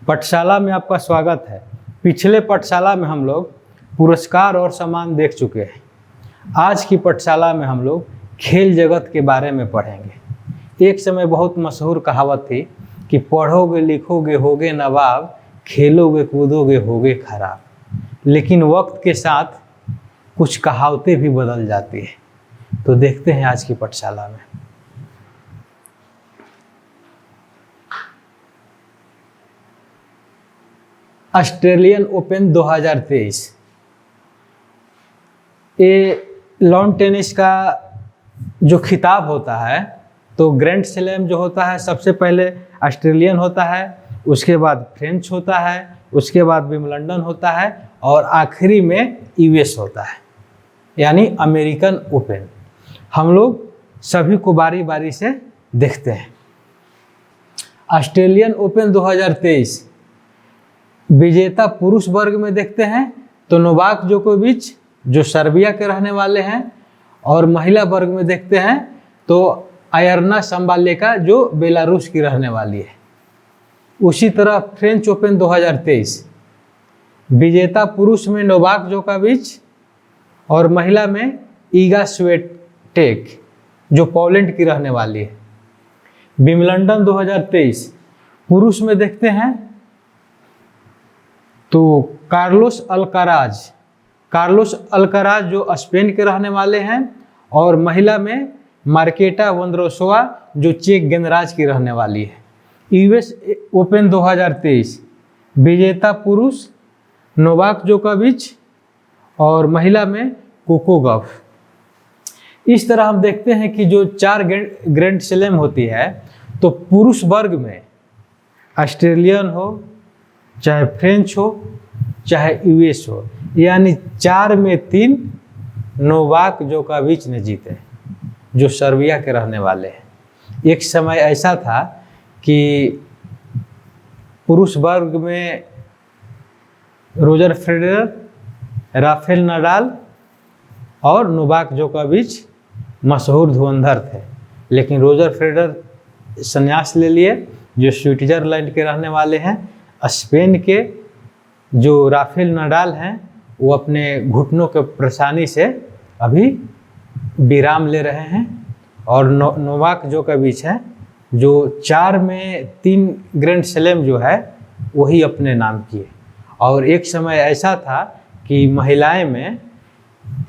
पाठशाला में आपका स्वागत है। पिछले पाठशाला में हम लोग पुरस्कार और सम्मान देख चुके हैं। आज की पाठशाला में हम लोग खेल जगत के बारे में पढ़ेंगे। एक समय बहुत मशहूर कहावत थी कि पढ़ोगे लिखोगे होगे नवाब, खेलोगे कूदोगे होगे खराब। लेकिन वक्त के साथ कुछ कहावतें भी बदल जाती हैं। तो देखते हैं आज की पाठशाला में। ऑस्ट्रेलियन ओपन 2023 ये लॉन टेनिस का जो खिताब होता है, तो ग्रैंड स्लैम जो होता है सबसे पहले ऑस्ट्रेलियन होता है, उसके बाद फ्रेंच होता है, उसके बाद विंबलडन होता है और आखिरी में यूएस होता है, यानी अमेरिकन ओपन। हम लोग सभी को बारी बारी से देखते हैं। ऑस्ट्रेलियन ओपन 2023 विजेता पुरुष वर्ग में देखते हैं तो नोवाक जोकोविच जो सर्बिया के रहने वाले हैं, और महिला वर्ग में देखते हैं तो अयारना संबालेका जो बेलारूस की रहने वाली है। उसी तरह फ्रेंच ओपन 2023 विजेता पुरुष में नोवाक जोकोविच और महिला में ईगा स्विएटेक जो पोलैंड की रहने वाली है। विंबलडन 2023 पुरुष में देखते हैं तो कार्लोस अल्काराज जो स्पेन के रहने वाले हैं, और महिला में मार्केटा वोंद्रोसोवा जो चेक गणराज्य की रहने वाली है। यूएस ओपन 2023 विजेता पुरुष नोवाक जोकोविच और महिला में कोको गॉफ। इस तरह हम देखते हैं कि जो 4 ग्रैंड स्लैम होती है, तो पुरुष वर्ग में ऑस्ट्रेलियन हो, चाहे फ्रेंच हो, चाहे यूएस हो, यानी 4 में 3 नोवाक जोकोविच ने जीते, जो सर्बिया के रहने वाले हैं। एक समय ऐसा था कि पुरुष वर्ग में रोजर फेडरर, राफेल नडाल और नोवाक जोकोविच मशहूर धुरंधर थे, लेकिन रोजर फेडरर संन्यास ले लिए, जो स्विट्जरलैंड के रहने वाले हैं। स्पेन के जो राफेल नडाल हैं वो अपने घुटनों के परेशानी से अभी विराम ले रहे हैं, और नोवाक जोकोविच है जो 4 में 3 ग्रैंड स्लैम जो है वही अपने नाम किए। और एक समय ऐसा था कि महिलाएं में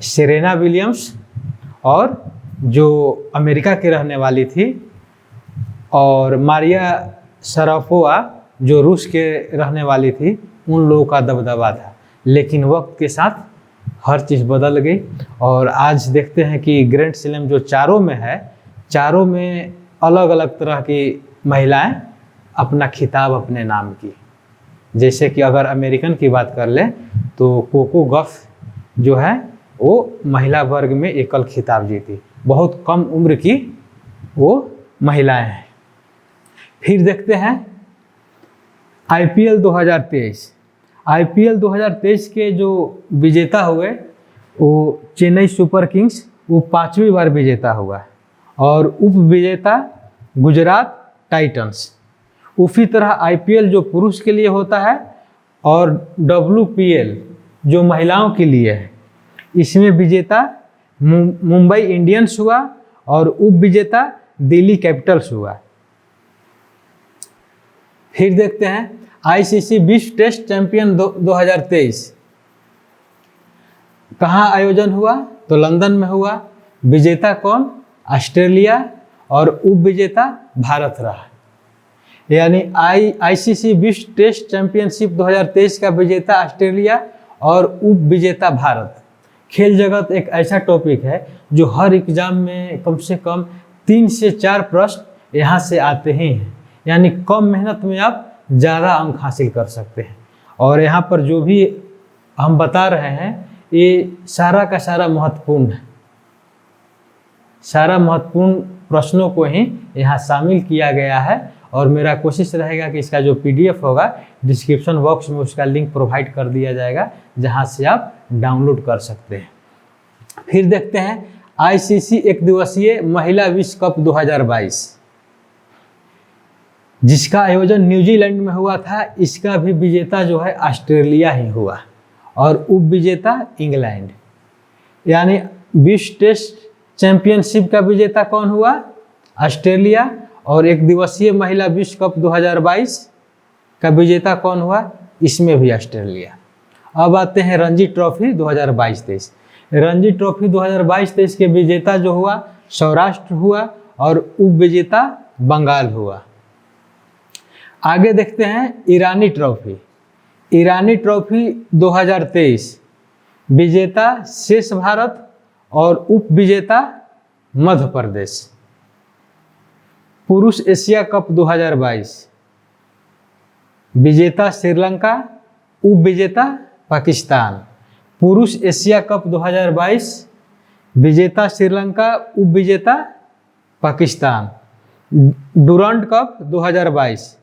सेरेना विलियम्स और जो अमेरिका की रहने वाली थी, और मारिया शरापोवा जो रूस के रहने वाली थी, उन लोगों का दबदबा था। लेकिन वक्त के साथ हर चीज़ बदल गई, और आज देखते हैं कि ग्रैंड स्लैम जो 4 में है, 4 में अलग अलग तरह की महिलाएं अपना खिताब अपने नाम की। जैसे कि अगर अमेरिकन की बात कर लें तो कोको गॉफ जो है वो महिला वर्ग में एकल खिताब जीती। बहुत कम उम्र की वो महिलाएं हैं। फिर देखते हैं आईपीएल 2023 के जो विजेता हुए वो चेन्नई सुपर किंग्स, वो 5वीं बार विजेता हुआ, और उप विजेता गुजरात टाइटंस। उसी तरह आईपीएल जो पुरुष के लिए होता है और डब्ल्यूपीएल जो महिलाओं के लिए है, इसमें विजेता मुंबई इंडियंस हुआ और उप विजेता दिल्ली कैपिटल्स हुआ। फिर देखते हैं आईसीसी विश्व टेस्ट चैंपियन 2023 कहाँ आयोजन हुआ, तो लंदन में हुआ। विजेता कौन? ऑस्ट्रेलिया, और उप विजेता भारत रहा। यानी आईसीसी विश्व टेस्ट चैंपियनशिप 2023 का विजेता ऑस्ट्रेलिया और उप विजेता भारत। खेल जगत एक ऐसा टॉपिक है जो हर एग्जाम में कम से कम 3 से 4 प्रश्न यहाँ से आते ही हैं, यानी कम मेहनत में आप ज़्यादा अंक हासिल कर सकते हैं। और यहाँ पर जो भी हम बता रहे हैं ये सारा का सारा महत्वपूर्ण है। सारा महत्वपूर्ण प्रश्नों को ही यहाँ शामिल किया गया है, और मेरा कोशिश रहेगा कि इसका जो पीडीएफ होगा डिस्क्रिप्शन बॉक्स में उसका लिंक प्रोवाइड कर दिया जाएगा, जहाँ से आप डाउनलोड कर सकते हैं। फिर देखते हैं आईसीसी एक दिवसीय महिला विश्व कप 2022। जिसका आयोजन न्यूजीलैंड में हुआ था, इसका भी विजेता जो है ऑस्ट्रेलिया ही हुआ और उप विजेता इंग्लैंड। यानी विश्व टेस्ट चैंपियनशिप का विजेता कौन हुआ? ऑस्ट्रेलिया। और एक दिवसीय महिला विश्व कप 2022 का विजेता कौन हुआ? इसमें भी ऑस्ट्रेलिया। अब आते हैं रणजी ट्रॉफी 2022-23। रणजी ट्रॉफी 2022-23 के विजेता जो हुआ सौराष्ट्र हुआ और उप विजेता बंगाल हुआ। आगे देखते हैं ईरानी ट्रॉफी। ईरानी ट्रॉफी 2023 विजेता शेष भारत और उप विजेता मध्य प्रदेश। पुरुष एशिया कप 2022 विजेता श्रीलंका, उप विजेता पाकिस्तान। पुरुष एशिया कप 2022 विजेता श्रीलंका, उप विजेता Pakistan. Durand cup 2022।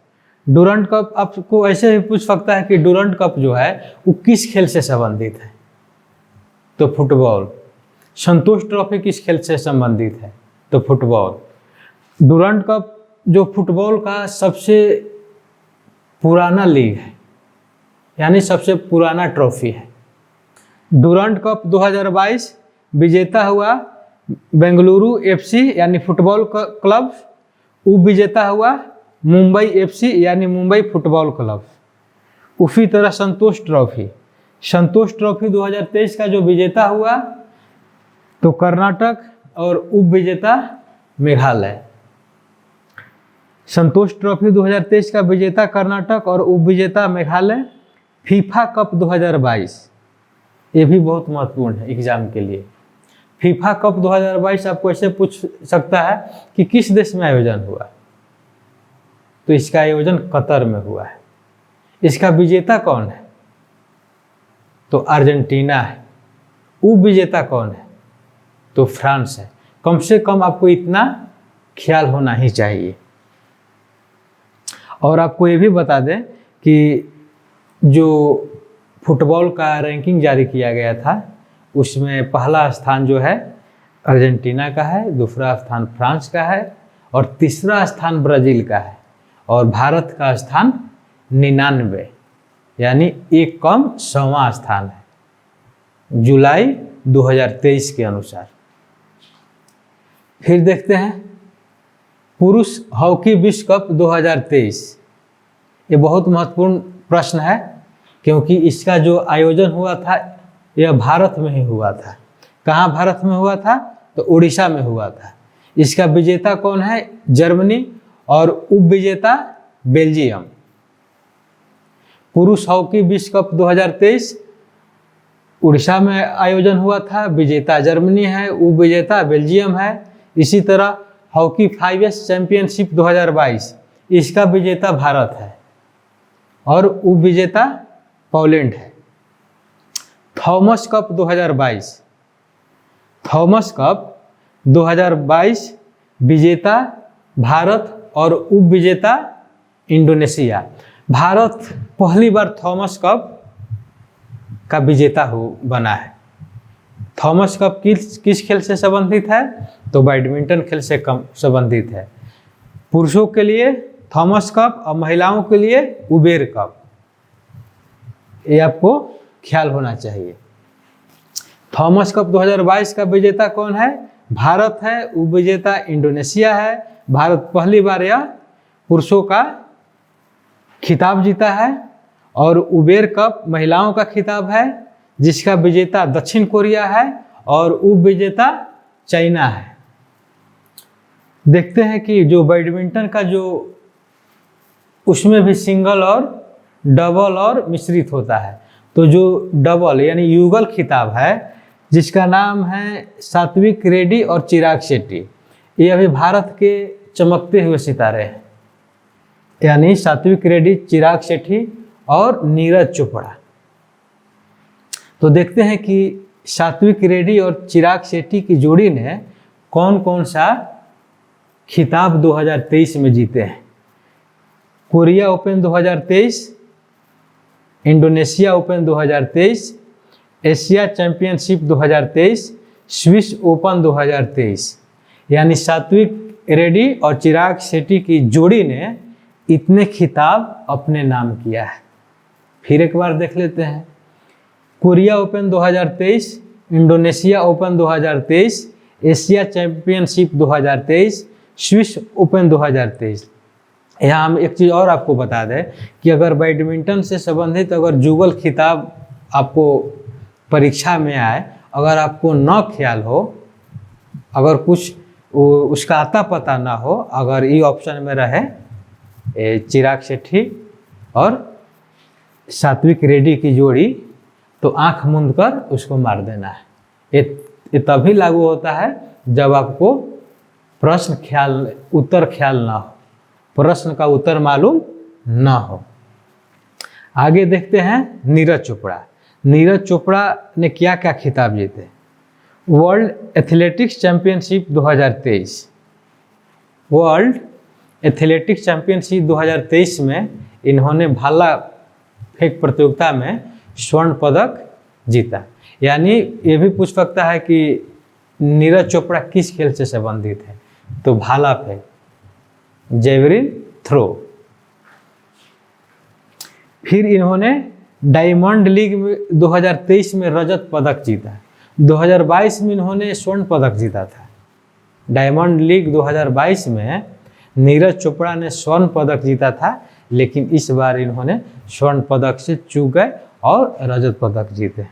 Durand cup आपको ऐसे भी पूछ सकता है कि डुरंड कप जो है वो किस खेल से संबंधित है? तो फुटबॉल। संतोष ट्रॉफी किस खेल से संबंधित है? तो फुटबॉल। डुरंड कप जो फुटबॉल का सबसे पुराना लीग है, यानी सबसे पुराना ट्रॉफी है। डुरंड कप 2022 विजेता हुआ बेंगलुरु एफसी यानी फुटबॉल क्लब। उप विजेता हुआ मुंबई एफसी यानी मुंबई फुटबॉल क्लब। उसी तरह संतोष ट्रॉफी। संतोष ट्रॉफी 2023 का जो विजेता हुआ तो कर्नाटक और उप विजेता मेघालय। संतोष ट्रॉफी 2023 का विजेता कर्नाटक और उप विजेता मेघालय। फीफा कप 2022 ये भी बहुत महत्वपूर्ण है एग्जाम के लिए। फीफा कप 2022 आपको ऐसे पूछ सकता है कि किस देश में आयोजन हुआ? तो इसका आयोजन कतर में हुआ है। इसका विजेता कौन है? तो अर्जेंटीना है। उप विजेता कौन है? तो फ्रांस है। कम से कम आपको इतना ख्याल होना ही चाहिए। और आपको ये भी बता दें कि जो फुटबॉल का रैंकिंग जारी किया गया था उसमें पहला स्थान जो है अर्जेंटीना का है, दूसरा स्थान फ्रांस का है और तीसरा स्थान ब्राज़ील का है और भारत का स्थान 99 यानी एक कम 100वां स्थान है जुलाई 2023 के अनुसार। फिर देखते हैं पुरुष हॉकी विश्व कप 2023। ये बहुत महत्वपूर्ण प्रश्न है क्योंकि इसका जो आयोजन हुआ था यह भारत में ही हुआ था। कहाँ भारत में हुआ था? तो उड़ीसा में हुआ था। इसका विजेता कौन है? जर्मनी और उप विजेता बेल्जियम। पुरुष हॉकी विश्व कप 2023 उड़ीसा में आयोजन हुआ था। विजेता जर्मनी है, उप विजेता बेल्जियम है। इसी तरह हॉकी 5S चैंपियनशिप 2022 इसका विजेता भारत है और उप विजेता पोलैंड है। Thomas cup 2022। थॉमस कप 2022 विजेता भारत और उप विजेता इंडोनेशिया। भारत पहली बार थॉमस कप का विजेता बना है। थॉमस कप किस खेल से संबंधित है? तो बैडमिंटन खेल से संबंधित है। पुरुषों के लिए थॉमस कप और महिलाओं के लिए उबेर कप। ये आपको ख्याल होना चाहिए। थॉमस कप 2022 का विजेता कौन है? भारत है। उप विजेता इंडोनेशिया है। भारत पहली बार यह पुरुषों का खिताब जीता है और उबेर कप महिलाओं का खिताब है जिसका विजेता दक्षिण कोरिया है और उप विजेता चाइना है। देखते हैं कि जो बैडमिंटन का जो उसमें भी सिंगल और डबल और मिश्रित होता है। तो जो डबल यानी युगल खिताब है जिसका नाम है सात्विक रेड्डी और चिराग शेट्टी, ये अभी भारत के चमकते हुए सितारे हैं, यानी सात्विक रेड्डी, चिराग शेट्टी और नीरज चोपड़ा। तो देखते हैं कि सात्विक रेड्डी और चिराग शेट्टी की जोड़ी ने कौन कौन सा खिताब 2023 में जीते हैं। Korea open 2023, Indonesia open 2023, Asia championship 2023, Swiss open 2023। यानी सात्विक रेड्डी और चिराग शेट्टी की जोड़ी ने इतने खिताब अपने नाम किया है। फिर एक बार देख लेते हैं। Korea open 2023, Indonesia open 2023, Asia championship 2023, Swiss open 2023। यहाँ हम एक चीज़ और आपको बता दें कि अगर बैडमिंटन से संबंधित अगर जुगल खिताब आपको परीक्षा में आए, अगर आपको न ख्याल हो, अगर कुछ उसका आता पता ना हो, अगर ये ऑप्शन में रहे चिराग शेट्टी और सात्विक रेड्डी की जोड़ी, तो आंख मूंद कर उसको मार देना है। ये तभी लागू होता है जब आपको प्रश्न ख्याल उत्तर ख्याल ना हो, प्रश्न का उत्तर मालूम ना हो। आगे देखते हैं नीरज चोपड़ा। नीरज चोपड़ा ने क्या क्या खिताब जीते। World athletics championship 2023, world athletics championship 2023 में इन्होंने भाला फेंक प्रतियोगिता में स्वर्ण पदक जीता। यानी ये भी पूछ सकता है कि नीरज चोपड़ा किस खेल से संबंधित है, तो भाला फेंक, जेवलिन थ्रो। फिर इन्होंने डायमंड लीग में 2023 में रजत पदक जीता। 2022 में इन्होंने स्वर्ण पदक जीता था। डायमंड लीग 2022 में नीरज चोपड़ा ने स्वर्ण पदक जीता था, लेकिन इस बार इन्होंने स्वर्ण पदक से चूक गए और रजत पदक जीते।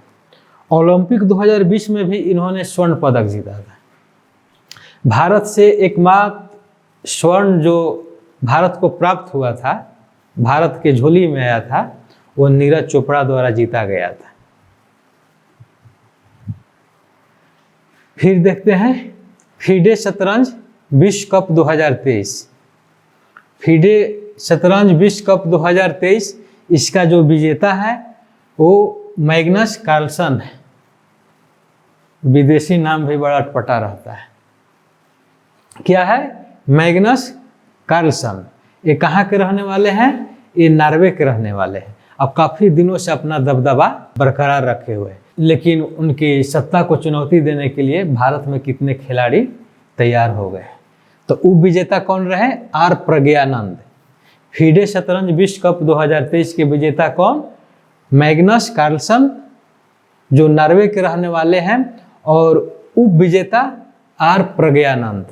ओलंपिक 2020 में भी इन्होंने स्वर्ण पदक जीता था। भारत से एकमात्र स्वर्ण जो भारत को प्राप्त हुआ था, भारत के झोली में आया था, वो नीरज चोपड़ा द्वारा जीता गया था। फिर देखते हैं फीडे शतरंज विश्व कप 2023। फीडे शतरंज विश्व कप 2023, इसका जो विजेता है वो मैग्नस कार्लसन है। विदेशी नाम भी बड़ा अटपटा रहता है। क्या है? Magnus Carlsen. ये कहाँ के रहने वाले हैं? ये नॉर्वे के रहने वाले हैं। अब काफ़ी दिनों से अपना दबदबा बरकरार रखे हुए, लेकिन उनकी सत्ता को चुनौती देने के लिए भारत में कितने खिलाड़ी तैयार हो गए। तो उप विजेता कौन रहे? आर प्रज्ञानंद। फीडे शतरंज विश्व कप 2023 के विजेता कौन? मैग्नस कार्लसन, जो नॉर्वे के रहने वाले हैं, और उप विजेता आर प्रज्ञानंद।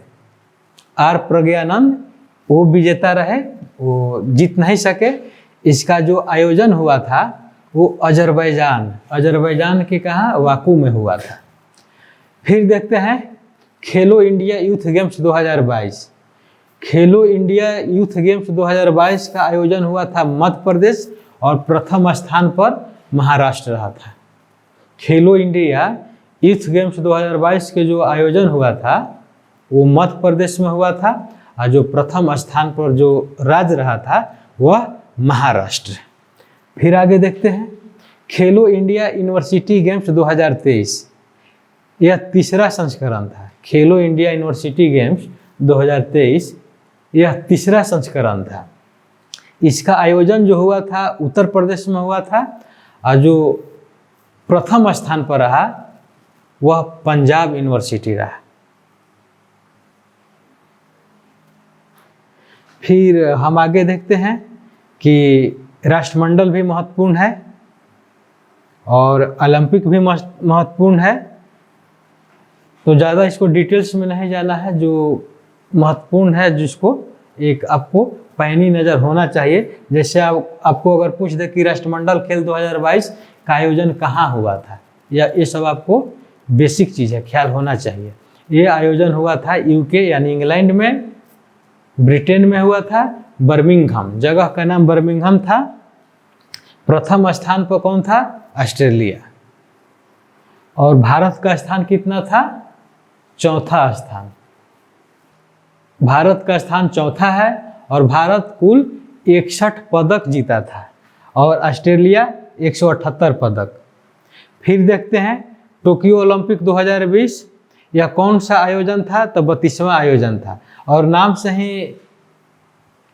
आर प्रज्ञानंद वो विजेता रहे, वो जीत नहीं सके। इसका जो आयोजन हुआ था वो अजरबैजान के कहाँ? बाकू में हुआ था। फिर देखते हैं खेलो इंडिया यूथ गेम्स 2022। खेलो इंडिया यूथ गेम्स 2022 का आयोजन हुआ था मध्य प्रदेश, और प्रथम स्थान पर महाराष्ट्र रहा था। खेलो इंडिया यूथ गेम्स 2022 के जो आयोजन हुआ था वो मध्य प्रदेश में हुआ था, और जो प्रथम स्थान पर जो राज्य रहा था वह महाराष्ट्र। फिर आगे देखते हैं खेलो इंडिया यूनिवर्सिटी गेम्स 2023। यह तीसरा संस्करण था। खेलो इंडिया यूनिवर्सिटी गेम्स 2023 यह तीसरा संस्करण था। इसका आयोजन जो हुआ था उत्तर प्रदेश में हुआ था, और जो प्रथम स्थान पर रहा वह पंजाब यूनिवर्सिटी रहा। फिर हम आगे देखते हैं कि राष्ट्रमंडल भी महत्वपूर्ण है और ओलंपिक भी महत्वपूर्ण है। तो ज़्यादा इसको डिटेल्स में नहीं जाना है। जो महत्वपूर्ण है, जिसको एक आपको पैनी नज़र होना चाहिए। जैसे आपको अगर पूछ दे कि राष्ट्रमंडल खेल 2022 का आयोजन कहाँ हुआ था, या ये सब आपको बेसिक चीज़ है, ख्याल होना चाहिए। ये आयोजन हुआ था यूके यानी इंग्लैंड में, ब्रिटेन में हुआ था, बर्मिंघम, जगह का नाम बर्मिंघम था। प्रथम स्थान पर कौन था? ऑस्ट्रेलिया। और भारत का स्थान कितना था? चौथा स्थान। भारत का स्थान चौथा है, और भारत कुल 61 पदक जीता था, और ऑस्ट्रेलिया 178 पदक। फिर देखते हैं टोक्यो ओलंपिक 2020, यह कौन सा आयोजन था? तो 32वां आयोजन था। और नाम से ही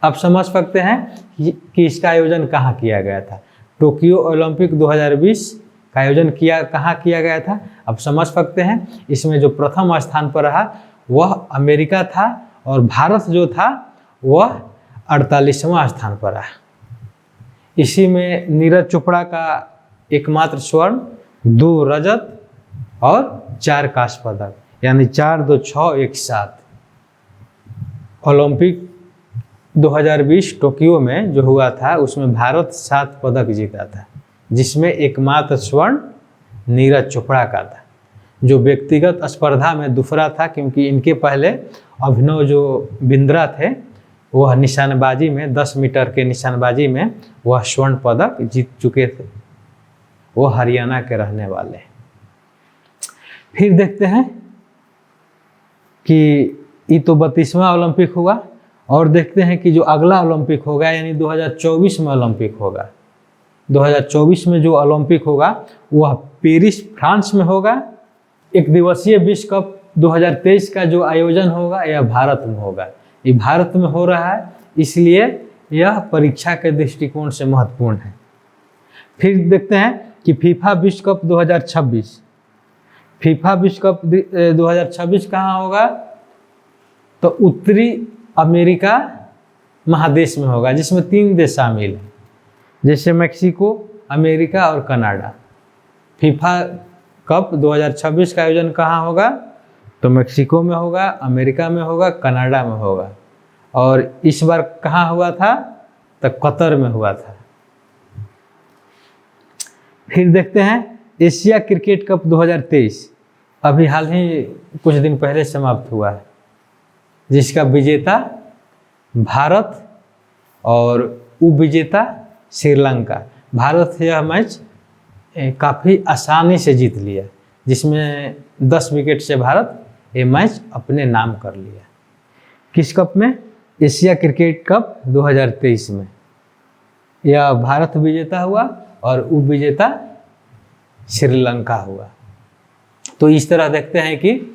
आप समझ सकते हैं कि इसका आयोजन कहाँ किया गया था। टोक्यो ओलंपिक 2020 का आयोजन कहाँ किया गया था, आप समझ सकते हैं। इसमें जो प्रथम स्थान पर रहा वह अमेरिका था, और भारत जो था वह 48वां स्थान पर आया। इसी में नीरज चोपड़ा का एकमात्र स्वर्ण, 2 रजत और 4 कांस्य पदक, यानी 4, 2, 6, 1, 7। ओलंपिक 2020 टोक्यो में जो हुआ था उसमें भारत 7 पदक जीता था, जिसमें एकमात्र स्वर्ण नीरज चोपड़ा का था, जो व्यक्तिगत स्पर्धा में दूसरा था, क्योंकि इनके पहले अभिनव जो बिंद्रा थे वह निशानबाजी में 10 मीटर के निशानबाजी में वह स्वर्ण पदक जीत चुके थे। वो हरियाणा के रहने वाले। फिर देखते हैं कि ये तो 32वां ओलंपिक हुआ, और देखते हैं कि जो अगला ओलंपिक होगा यानी 2024 में ओलंपिक होगा। 2024 में जो ओलंपिक होगा वह पेरिस फ्रांस में होगा। एक दिवसीय विश्व कप 2023 का जो आयोजन होगा यह भारत में होगा। ये भारत में हो रहा है, इसलिए यह परीक्षा के दृष्टिकोण से महत्वपूर्ण है। फिर देखते हैं कि फीफा विश्व कप 2026, फीफा विश्व कप 2026 कहाँ होगा? तो उत्तरी अमेरिका महादेश में होगा, जिसमें 3 देश शामिल हैं, जैसे मैक्सिको, अमेरिका और कनाडा। फीफा कप 2026 का आयोजन कहाँ होगा? तो मैक्सिको में होगा, अमेरिका में होगा, कनाडा में होगा। और इस बार कहाँ हुआ था? तो कतर में हुआ था। फिर देखते हैं एशिया क्रिकेट कप 2023, अभी हाल ही कुछ दिन पहले समाप्त हुआ है, जिसका विजेता भारत और उपविजेता श्रीलंका। भारत यह मैच काफ़ी आसानी से जीत लिया, जिसमें 10 विकेट से भारत ये मैच अपने नाम कर लिया। किस कप में? एशिया क्रिकेट कप 2023 में। यह भारत विजेता हुआ और उपविजेता श्रीलंका हुआ। तो इस तरह देखते हैं कि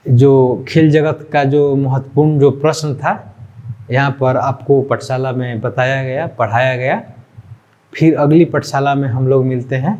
जो खेल जगत का जो महत्वपूर्ण जो प्रश्न था यहाँ पर आपको पाठशाला में बताया गया, पढ़ाया गया। फिर अगली पाठशाला में हम लोग मिलते हैं।